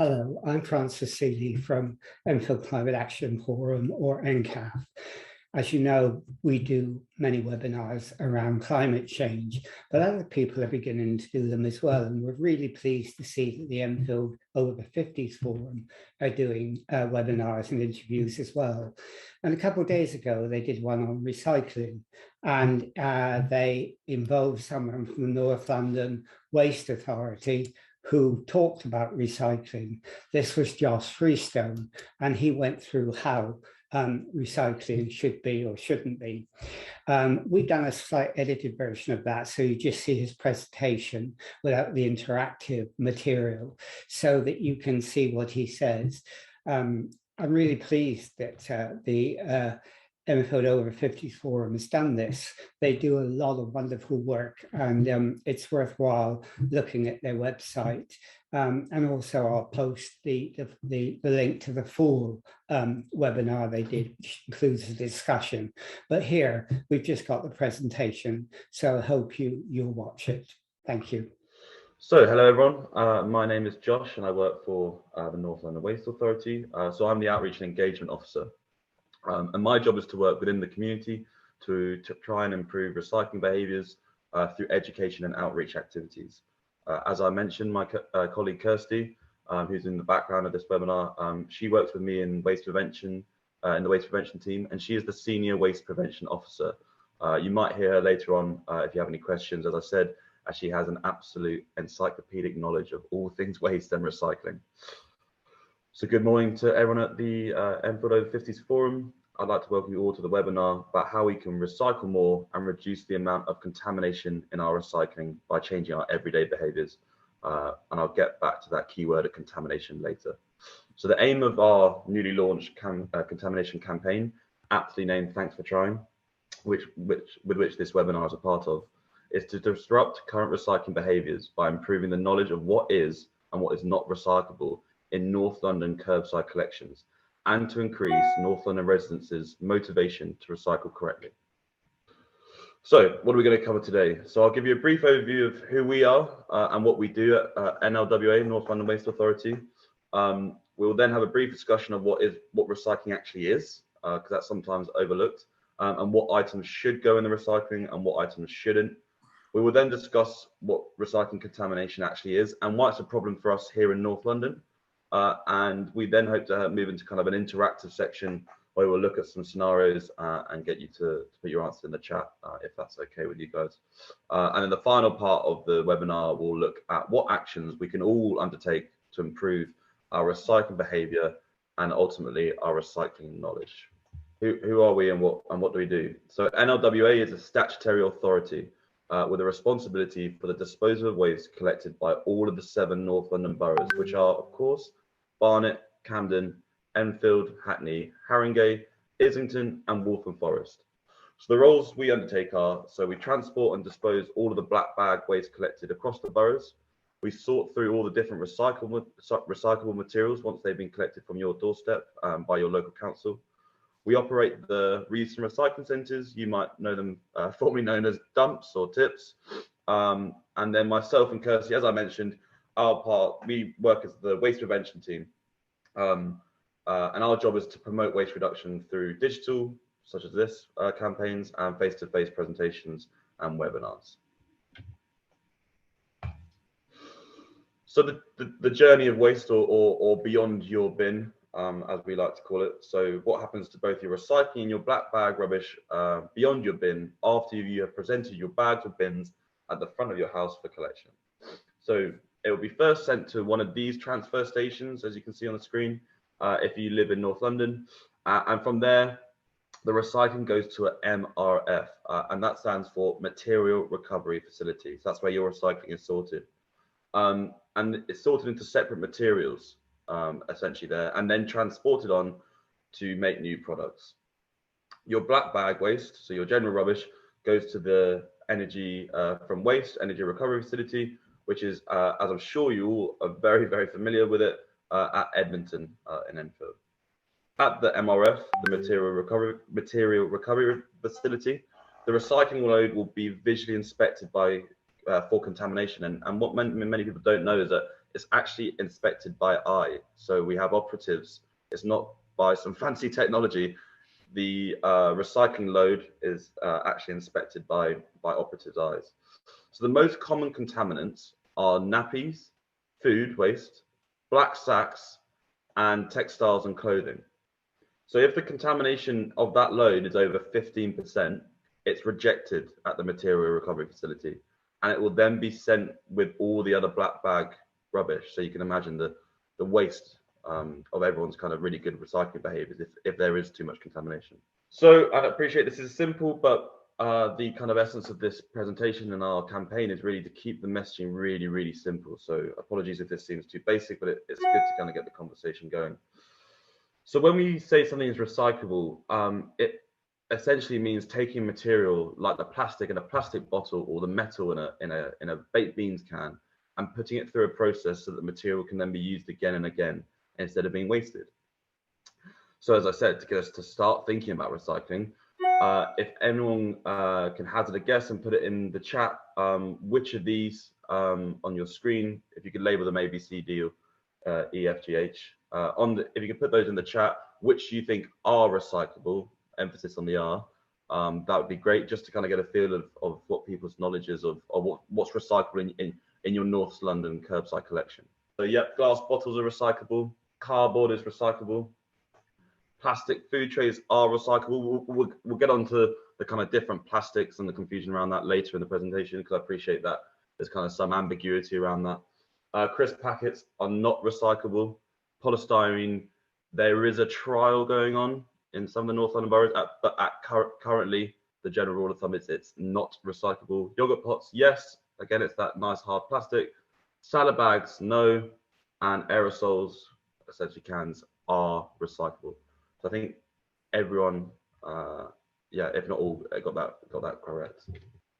Hello, I'm Francis Seeley from Enfield Climate Action Forum, or NCAF. As you know, we do many webinars around climate change, but other people are beginning to do them as well. And we're really pleased to see that the Enfield Over 50s Forum are doing webinars and interviews as well. And a couple of days ago, they did one on recycling, and they involved someone from the North London Waste Authority who talked about recycling. This was Josh Freestone, and he went through how recycling should be or shouldn't be. We've done a slight edited version of that, so you just see his presentation without the interactive material so that you can see what he says. I'm really pleased that the Enfield Over 50s Forum has done this. They do a lot of wonderful work, and it's worthwhile looking at their website. And also I'll post the link to the full webinar they did, which includes a discussion. But here, we've just got the presentation, so I hope you'll watch it. Thank you. So, hello everyone, my name is Josh and I work for the North London Waste Authority. So I'm the Outreach and Engagement Officer. And my job is to work within the community to try and improve recycling behaviours through education and outreach activities. As I mentioned, my colleague Kirsty, who's in the background of this webinar, she works with me in waste prevention, in the waste prevention team, and she is the Senior Waste Prevention Officer. You might hear her later on if you have any questions, as I said, as she has an absolute encyclopedic knowledge of all things waste and recycling. So good morning to everyone at the Enfield Over 50s Forum. I'd like to welcome you all to the webinar about how we can recycle more and reduce the amount of contamination in our recycling by changing our everyday behaviours. And I'll get back to that keyword of contamination later. So the aim of our newly launched contamination campaign, aptly named Thanks for Trying, with which this webinar is a part of, is to disrupt current recycling behaviours by improving the knowledge of what is and what is not recyclable in North London curbside collections, and to increase North London residents' motivation to recycle correctly. So what are we going to cover today? So I'll give you a brief overview of who we are and what we do at NLWA, North London Waste Authority. We'll then have a brief discussion of what recycling actually is, because that's sometimes overlooked, and what items should go in the recycling and what items shouldn't. We will then discuss what recycling contamination actually is and why it's a problem for us here in North London. And we then hope to move into kind of an interactive section where we'll look at some scenarios and get you to put your answers in the chat, if that's okay with you guys. And in the final part of the webinar, we'll look at what actions we can all undertake to improve our recycling behaviour and ultimately our recycling knowledge. Who are we and what do we do? So NLWA is a statutory authority with a responsibility for the disposal of waste collected by all of the 7 North London boroughs, which are, of course, Barnet, Camden, Enfield, Hackney, Haringey, Islington, and Waltham Forest. So the roles we undertake are, so we transport and dispose all of the black bag waste collected across the boroughs. We sort through all the different recyclable materials once they've been collected from your doorstep by your local council. We operate the reuse and recycling centres. You might know them formerly known as dumps or tips. And then myself and Kirsty, as I mentioned, we work as the waste prevention team. And our job is to promote waste reduction through digital, such as this, campaigns, and face-to-face presentations and webinars. So the journey of waste or beyond your bin, as we like to call it. So what happens to both your recycling and your black bag rubbish beyond your bin after you have presented your bags or bins at the front of your house for collection. So it will be first sent to one of these transfer stations, as you can see on the screen, if you live in North London. And from there, the recycling goes to an MRF, and that stands for Material Recovery Facility. So that's where your recycling is sorted. And it's sorted into separate materials, essentially there, and then transported on to make new products. Your black bag waste, so your general rubbish, goes to the energy from waste, energy recovery facility, which is, as I'm sure you all are very, very familiar with it, at Edmonton in Enfield. At the MRF, the material recovery facility, the recycling load will be visually inspected for contamination. And what many people don't know is that it's actually inspected by eye. So we have operatives. It's not by some fancy technology. The recycling load is actually inspected by operatives' eyes. So the most common contaminants are nappies, food waste, black sacks, and textiles and clothing. So if the contamination of that load is over 15%, it's rejected at the material recovery facility, and it will then be sent with all the other black bag rubbish. So you can imagine the waste of everyone's kind of really good recycling behaviors if there is too much contamination. So I appreciate this is simple, but the kind of essence of this presentation and our campaign is really to keep the messaging really, really simple. So apologies if this seems too basic, but it's good to kind of get the conversation going. So when we say something is recyclable, it essentially means taking material like the plastic in a plastic bottle or the metal in a baked beans can and putting it through a process so that the material can then be used again and again instead of being wasted. So as I said, to get us to start thinking about recycling, if anyone can hazard a guess and put it in the chat, which of these on your screen, if you could label them A, B, C, D, or E, F, G, H, if you could put those in the chat, which you think are recyclable, emphasis on the R, that would be great, just to kind of get a feel of what people's knowledge is of what's recyclable in your North London curbside collection. So yep, glass bottles are recyclable, cardboard is recyclable, plastic food trays are recyclable. We'll get onto the kind of different plastics and the confusion around that later in the presentation, because I appreciate that there's kind of some ambiguity around that. Crisp packets are not recyclable. Polystyrene, there is a trial going on in some of the North London boroughs, but currently the general rule of thumb is it's not recyclable. Yogurt pots, yes. Again, it's that nice hard plastic. Salad bags, no. And aerosols, essentially cans, are recyclable. So I think everyone, yeah, if not all, got that correct.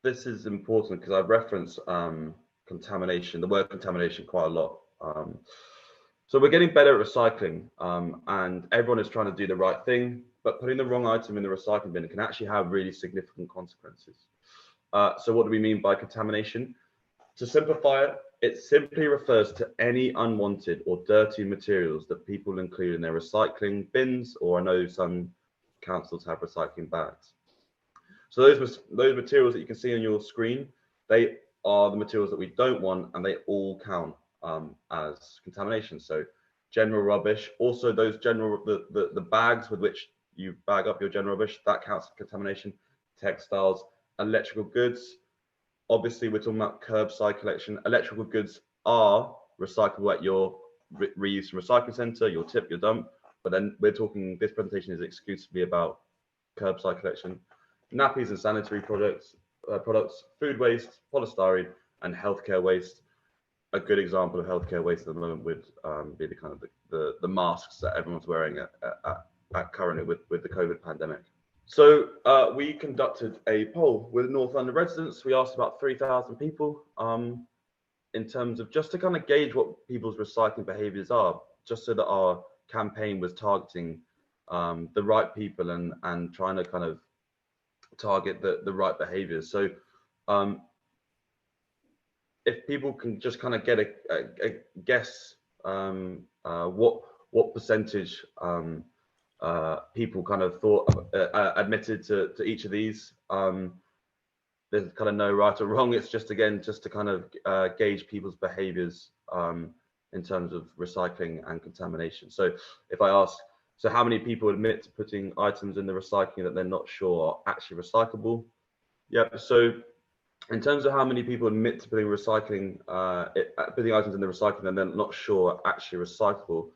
This is important because I've referenced contamination, the word contamination, quite a lot. So we're getting better at recycling, and everyone is trying to do the right thing, but putting the wrong item in the recycling bin can actually have really significant consequences. So what do we mean by contamination? To simplify it, it simply refers to any unwanted or dirty materials that people include in their recycling bins, or I know some councils have recycling bags. So those materials that you can see on your screen, they are the materials that we don't want, and they all count as contamination. So general rubbish, also those the bags with which you bag up your general rubbish, that counts as contamination. Textiles, electrical goods. Obviously, we're talking about curbside collection. Electrical goods are recyclable at your reuse and recycling centre, your tip, your dump. But then we're talking, this presentation is exclusively about curbside collection. Nappies and sanitary products, food waste, polystyrene, and healthcare waste. A good example of healthcare waste at the moment would be the kind of the masks that everyone's wearing at currently with the COVID pandemic. So we conducted a poll with North London residents. We asked about 3,000 people in terms of just to kind of gauge what people's recycling behaviours are, just so that our campaign was targeting the right people and trying to kind of target the right behaviours. So if people can just kind of get a guess what percentage people kind of thought admitted to each of these. There's kind of no right or wrong. It's just, again, just to kind of gauge people's behaviours in terms of recycling and contamination. So if I ask, so how many people admit to putting items in the recycling that they're not sure are actually recyclable? Yep. So in terms of how many people admit to putting putting items in the recycling and they're not sure are actually recyclable,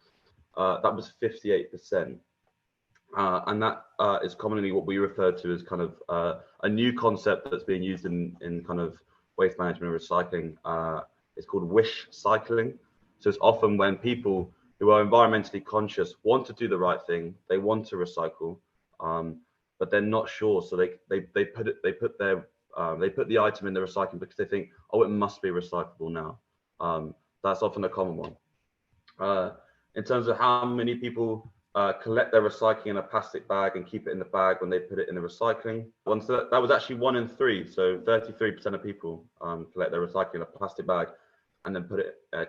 that was 58%. And that is commonly what we refer to as kind of a new concept that's being used in kind of waste management and recycling. It's called wish cycling. So it's often when people who are environmentally conscious want to do the right thing, they want to recycle, but they're not sure. So they put the item in the recycling because they think, oh, it must be recyclable now. That's often a common one. In terms of how many people collect their recycling in a plastic bag and keep it in the bag when they put it in the recycling. That was actually 1 in 3, so 33% of people collect their recycling in a plastic bag. and then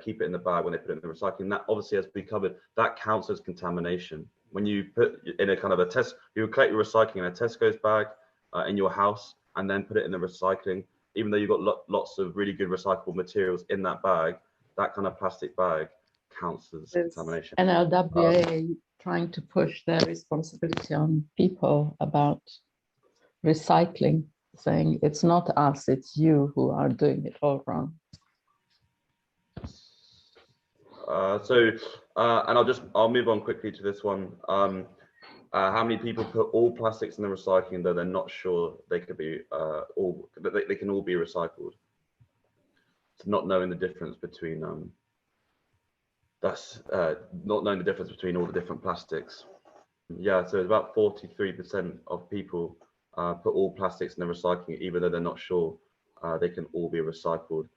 keep it in the bag when they put it in the recycling. That obviously, as we covered, that counts as contamination. When you put in a kind of a test, you would collect your recycling in a Tesco's bag in your house and then put it in the recycling. Even though you've got lots of really good recyclable materials in that bag, that kind of plastic bag counts as contamination. NLWA trying to push their responsibility on people about recycling, saying it's not us, it's you who are doing it all wrong. And I'll move on quickly to this one. How many people put all plastics in the recycling though they're not sure they could be they can all be recycled? It's not knowing the difference between not knowing the difference between all the different plastics. Yeah, so it's about 43% of people put all plastics in the recycling, even though they're not sure they can all be recycled.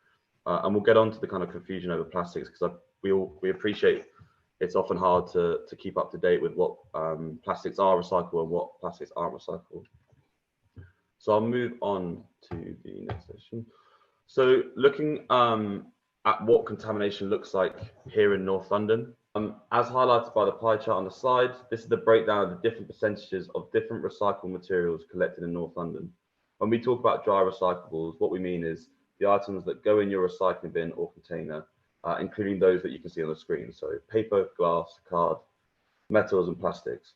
And we'll get on to the kind of confusion over plastics, because we appreciate it's often hard to keep up to date with what plastics are recyclable and what plastics aren't recyclable. So I'll move on to the next session. So looking at what contamination looks like here in North London. As highlighted by the pie chart on the slide, this is the breakdown of the different percentages of different recyclable materials collected in North London. When we talk about dry recyclables, what we mean is the items that go in your recycling bin or container, including those that you can see on the screen. So paper, glass, card, metals and plastics.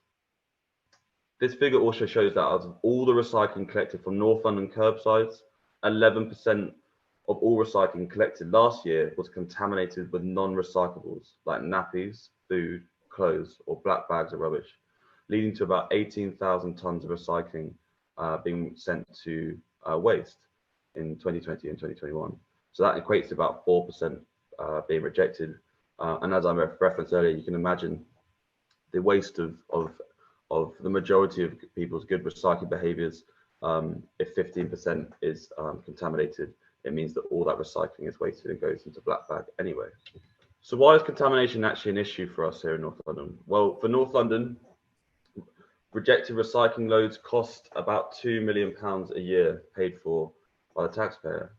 This figure also shows that out of all the recycling collected from North London curbsides, 11% of all recycling collected last year was contaminated with non-recyclables like nappies, food, clothes, or black bags of rubbish, leading to about 18,000 tons of recycling being sent to waste in 2020 and 2021. So that equates to about 4% being rejected. And as I referenced earlier, you can imagine the waste of the majority of people's good recycling behaviours. If 15% is contaminated, it means that all that recycling is wasted and goes into black bag anyway. So why is contamination actually an issue for us here in North London? Well, for North London, rejected recycling loads cost about £2 million a year paid for by the taxpayer.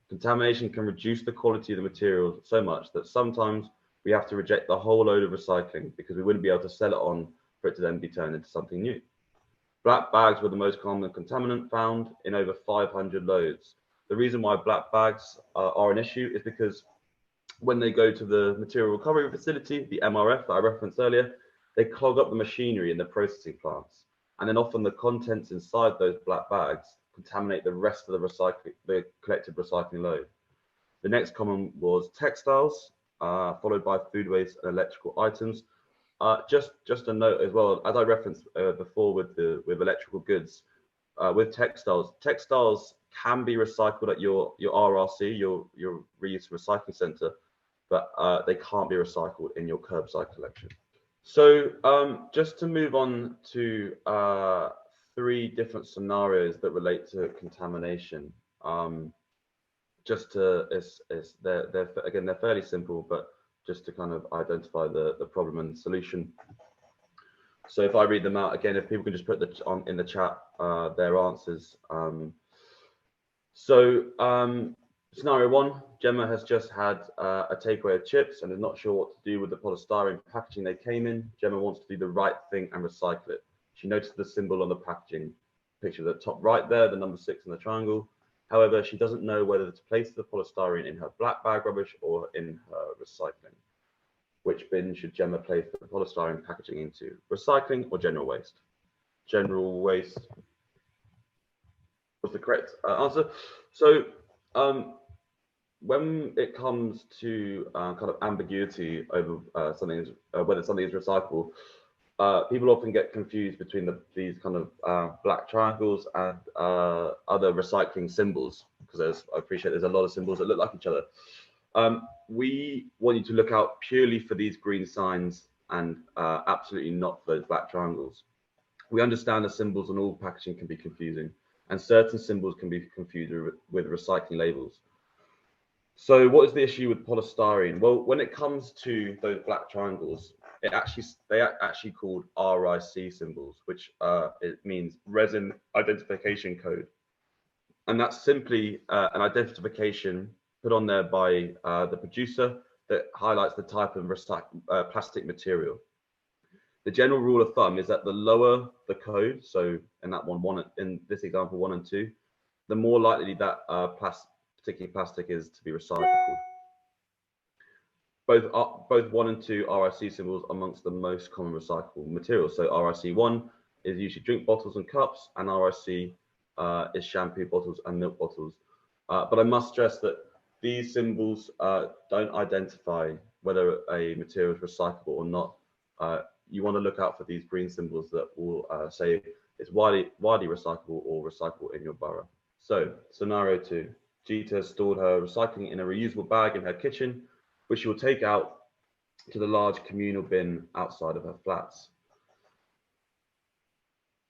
Contamination can reduce the quality of the materials so much that sometimes we have to reject the whole load of recycling because we wouldn't be able to sell it on for it to then be turned into something new. Black bags were the most common contaminant found in over 500 loads. The reason why black bags are an issue is because when they go to the material recovery facility, the MRF that I referenced earlier, they clog up the machinery in the processing plants. And then often the contents inside those black bags contaminate the rest of the collected recycling load. The next common was textiles, followed by food waste and electrical items. Just a note as well, as I referenced before with electrical goods, with textiles can be recycled at your RRC, your reuse recycling centre, but they can't be recycled in your curbside collection. So just to move on to 3 different scenarios that relate to contamination. They're fairly simple, but just to kind of identify the problem and the solution. So if I read them out again, if people can just put in the chat their answers. Scenario 1, Gemma has just had a takeaway of chips and is not sure what to do with the polystyrene packaging they came in. Gemma wants to do the right thing and recycle it. She noticed the symbol on the packaging, picture at the top right there, the number 6 in the triangle. However, she doesn't know whether to place the polystyrene in her black bag rubbish or in her recycling. Which bin should Gemma place the polystyrene packaging into? Recycling or general waste? General waste was the correct answer. So when it comes to kind of ambiguity over whether something is recyclable, people often get confused between these kind of black triangles and other recycling symbols, because I appreciate there's a lot of symbols that look like each other. We want you to look out purely for these green signs and absolutely not for those black triangles. We understand the symbols on all packaging can be confusing, and certain symbols can be confused with recycling labels. So what is the issue with polystyrene? Well, when it comes to those black triangles, they are actually called RIC symbols, which it means resin identification code. And that's simply an identification put on there by the producer that highlights the type of plastic material. The general rule of thumb is that the lower the code, so in that one in this example 1 and 2, the more likely that particular plastic is to be recycled. Both 1 and 2 RIC symbols are amongst the most common recyclable materials. So RIC1 is usually drink bottles and cups, and RIC is shampoo bottles and milk bottles. But I must stress that these symbols don't identify whether a material is recyclable or not. You want to look out for these green symbols that will say it's widely recyclable or recyclable in your borough. So scenario 2, Gita has stored her recycling in a reusable bag in her kitchen, which she will take out to the large communal bin outside of her flats.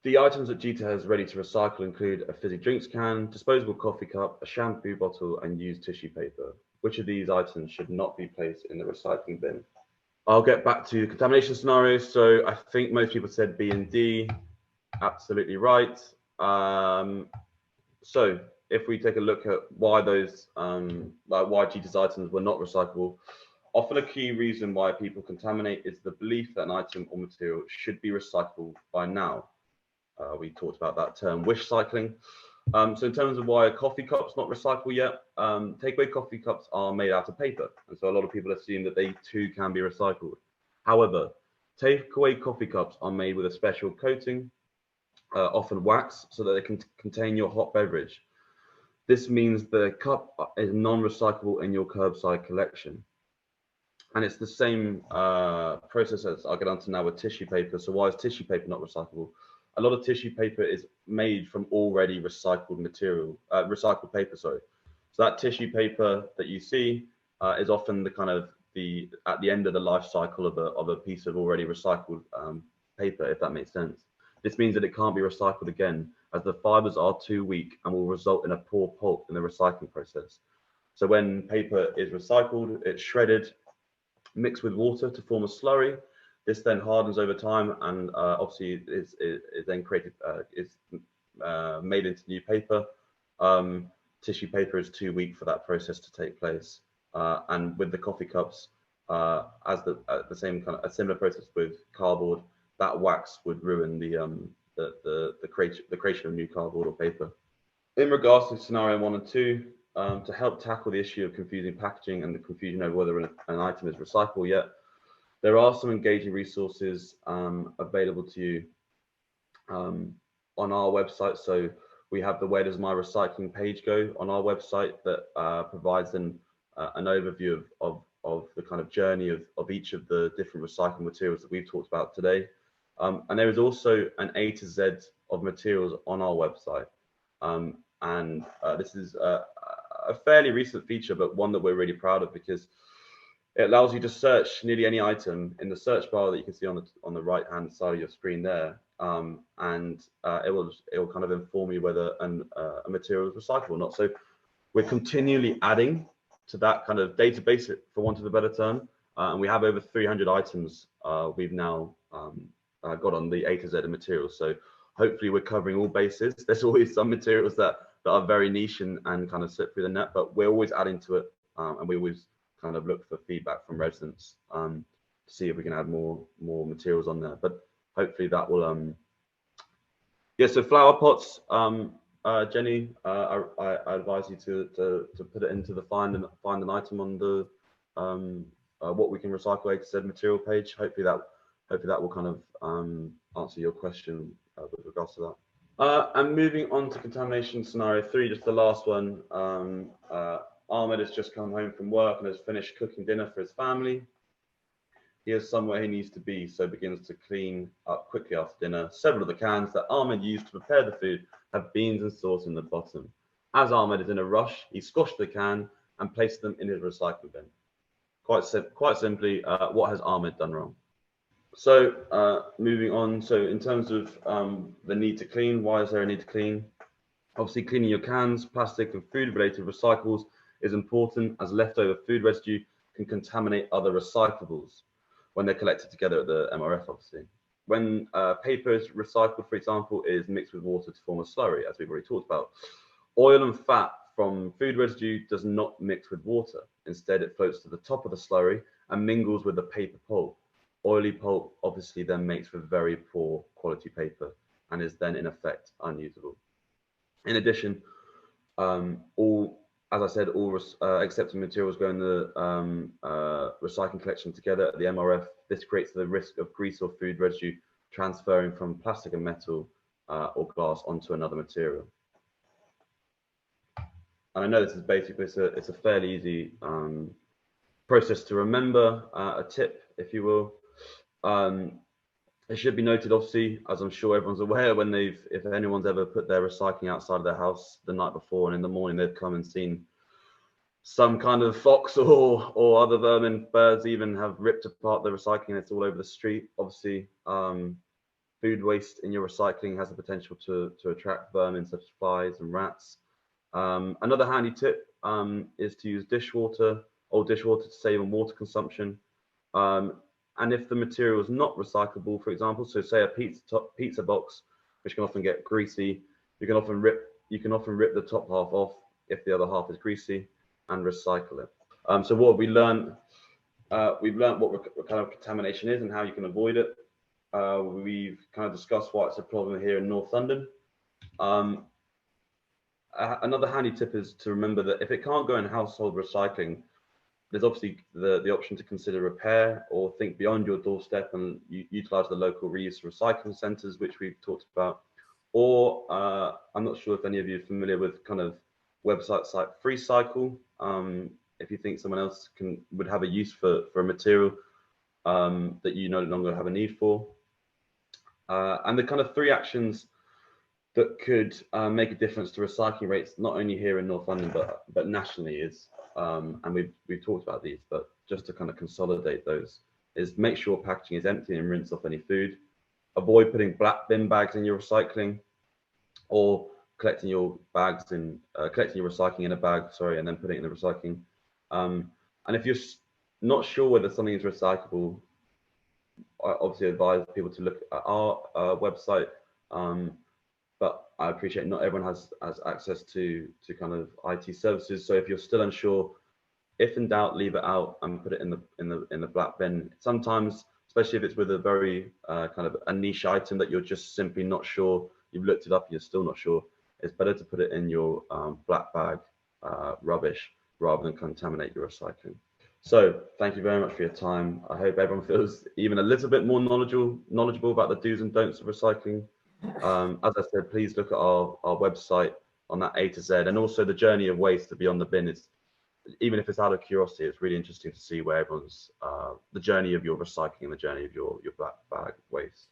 The items that Gita has ready to recycle include a fizzy drinks can, disposable coffee cup, a shampoo bottle, and used tissue paper. Which of these items should not be placed in the recycling bin? I'll get back to contamination scenarios. So I think most people said B and D. Absolutely right. So if we take a look at why those, why Gita's items were not recyclable, often a key reason why people contaminate is the belief that an item or material should be recyclable by now. We talked about that term, wish cycling. So in terms of why a coffee cup's not recyclable yet, takeaway coffee cups are made out of paper. And so a lot of people assume that they too can be recycled. However, takeaway coffee cups are made with a special coating, often wax, so that they can contain your hot beverage. This means the cup is non-recyclable in your kerbside collection. And it's the same process as I'll get onto now with tissue paper. So why is tissue paper not recyclable? A lot of tissue paper is made from already recycled material, recycled paper, sorry. So that tissue paper that you see is often the kind of at the end of the life cycle of a piece of already recycled paper, if that makes sense. This means that it can't be recycled again, as the fibers are too weak and will result in a poor pulp in the recycling process. So when paper is recycled, it's shredded, mixed with water to form a slurry. This then hardens over time, and obviously is then created, made into new paper. Tissue paper is too weak for that process to take place. And with the coffee cups, as the same kind of a similar process with cardboard, that wax would ruin the creation of new cardboard or paper. In regards to scenario 1 and 2, to help tackle the issue of confusing packaging and the confusion over whether an item is recyclable yet, there are some engaging resources available to you on our website. So we have the Where Does My Recycling page go on our website that provides an overview of the kind of journey of each of the different recycling materials that we've talked about today. And there is also an A to Z of materials on our website. This is a fairly recent feature, but one that we're really proud of, because it allows you to search nearly any item in the search bar that you can see on the right hand side of your screen there, and it will kind of inform you whether a material is recyclable or not. So we're continually adding to that kind of database, for want of a better term, and we have over 300 items we've now got on the A to Z of materials. So hopefully we're covering all bases. There's always some materials that are very niche and kind of slip through the net, but we're always adding to it, and we always kind of look for feedback from residents to see if we can add more materials on there. But hopefully that will yeah. So flower pots, Jenny, I advise you to put it into the find an item on the what we can recycle A to Z material page. Hopefully that will kind of answer your question with regards to that. And moving on to contamination scenario 3, just the last one. Ahmed has just come home from work and has finished cooking dinner for his family. He is somewhere he needs to be, so begins to clean up quickly after dinner. Several of the cans that Ahmed used to prepare the food have beans and sauce in the bottom. As Ahmed is in a rush, he squashed the can and placed them in his recycling bin. Quite simply, what has Ahmed done wrong? So moving on, so in terms of the need to clean, why is there a need to clean? Obviously, cleaning your cans, plastic and food-related recyclables is important, as leftover food residue can contaminate other recyclables when they're collected together at the MRF, obviously. When paper is recycled, for example, it is mixed with water to form a slurry, as we've already talked about. Oil and fat from food residue does not mix with water. Instead, it floats to the top of the slurry and mingles with the paper pulp. Oily pulp obviously then makes with very poor quality paper and is then in effect unusable. In addition, as I said, all accepted materials go in the recycling collection together at the MRF. This creates the risk of grease or food residue transferring from plastic and metal or glass onto another material. And I know this is basically, it's a fairly easy process to remember, a tip, if you will. It should be noted, obviously, as I'm sure everyone's aware, when if anyone's ever put their recycling outside of their house the night before and in the morning they've come and seen some kind of fox or other vermin, birds even have ripped apart the recycling, it's all over the street. Obviously, food waste in your recycling has the potential to attract vermin such as flies and rats. Another handy tip is to use dishwater to save on water consumption. And if the material is not recyclable, for example, so say a pizza box, which can often get greasy, you can often rip the top half off if the other half is greasy and recycle it. So what we learned, we've learned what kind of contamination is and how you can avoid it. We've kind of discussed why it's a problem here in North London. Another handy tip is to remember that if it can't go in household recycling, there's obviously the option to consider repair or think beyond your doorstep and utilize the local reuse recycling centers, which we've talked about. Or I'm not sure if any of you are familiar with kind of websites like Freecycle. If you think someone else would have a use for a material that you no longer have a need for. And the kind of 3 actions that could make a difference to recycling rates, not only here in North London, but nationally is, and we've talked about these, but just to kind of consolidate those, is make sure packaging is empty and rinse off any food. Avoid putting black bin bags in your recycling, or collecting your recycling in a bag, and then putting it in the recycling. And if you're not sure whether something is recyclable, I obviously advise people to look at our website. But I appreciate not everyone has access to kind of IT services. So if you're still unsure, if in doubt, leave it out and put it in the black bin. Sometimes, especially if it's with a very kind of a niche item that you're just simply not sure, you've looked it up and you're still not sure, it's better to put it in your black bag rubbish rather than contaminate your recycling. So thank you very much for your time. I hope everyone feels even a little bit more knowledgeable about the do's and don'ts of recycling. As I said, please look at our website on that A to Z, and also the journey of waste to beyond the bin. Is, even if it's out of curiosity, it's really interesting to see where everyone's the journey of your recycling and the journey of your black bag waste.